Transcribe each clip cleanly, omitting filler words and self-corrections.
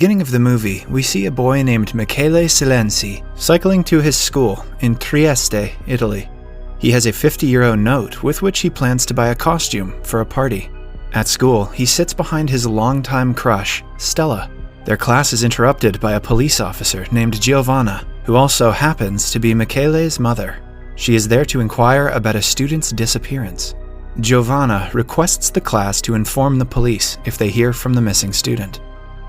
Beginning of the movie, we see a boy named Michele Silenzi cycling to his school in Trieste, Italy. He has a 50-euro note with which he plans to buy a costume for a party. At school, he sits behind his longtime crush, Stella. Their class is interrupted by a police officer named Giovanna, who also happens to be Michele's mother. She is there to inquire about a student's disappearance. Giovanna requests the class to inform the police if they hear from the missing student.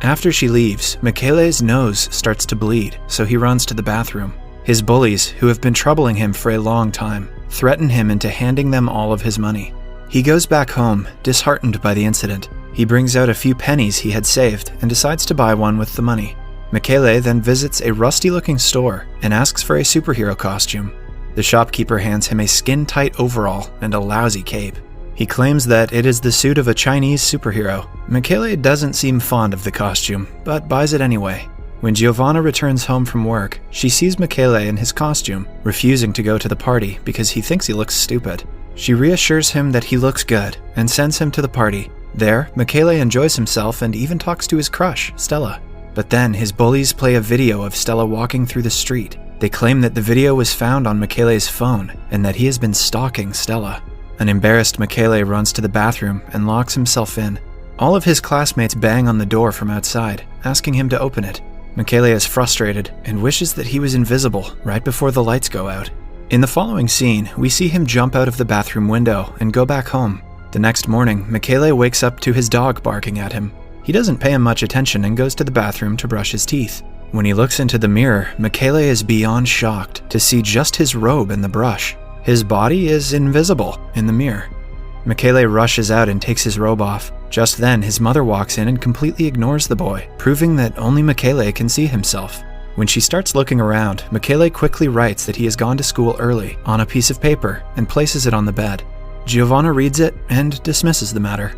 After she leaves, Michele's nose starts to bleed, so he runs to the bathroom. His bullies, who have been troubling him for a long time, threaten him into handing them all of his money. He goes back home, disheartened by the incident. He brings out a few pennies he had saved and decides to buy one with the money. Michele then visits a rusty-looking store and asks for a superhero costume. The shopkeeper hands him a skin-tight overall and a lousy cape. He claims that it is the suit of a Chinese superhero. Michele doesn't seem fond of the costume, but buys it anyway. When Giovanna returns home from work, she sees Michele in his costume, refusing to go to the party because he thinks he looks stupid. She reassures him that he looks good and sends him to the party. There, Michele enjoys himself and even talks to his crush, Stella. But then his bullies play a video of Stella walking through the street. They claim that the video was found on Michele's phone and that he has been stalking Stella. An embarrassed Michele runs to the bathroom and locks himself in. All of his classmates bang on the door from outside, asking him to open it. Michele is frustrated and wishes that he was invisible right before the lights go out. In the following scene, we see him jump out of the bathroom window and go back home. The next morning, Michele wakes up to his dog barking at him. He doesn't pay him much attention and goes to the bathroom to brush his teeth. When he looks into the mirror, Michele is beyond shocked to see just his robe in the brush. His body is invisible in the mirror. Michele rushes out and takes his robe off. Just then, his mother walks in and completely ignores the boy, proving that only Michele can see himself. When she starts looking around, Michele quickly writes that he has gone to school early on a piece of paper and places it on the bed. Giovanna reads it and dismisses the matter.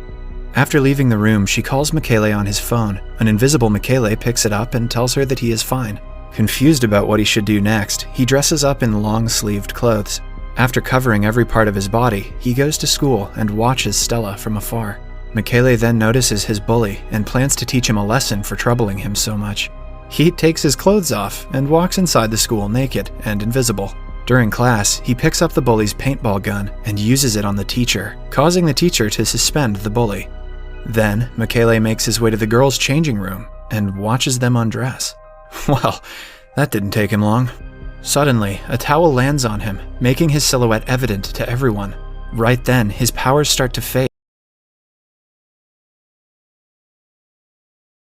After leaving the room, she calls Michele on his phone. An invisible Michele picks it up and tells her that he is fine. Confused about what he should do next, he dresses up in long-sleeved clothes. After covering every part of his body, he goes to school and watches Stella from afar. Michele then notices his bully and plans to teach him a lesson for troubling him so much. He takes his clothes off and walks inside the school naked and invisible. During class, he picks up the bully's paintball gun and uses it on the teacher, causing the teacher to suspend the bully. Then, Michele makes his way to the girls' changing room and watches them undress. Well, that didn't take him long. Suddenly, a towel lands on him, making his silhouette evident to everyone. Right then, his powers start to fade.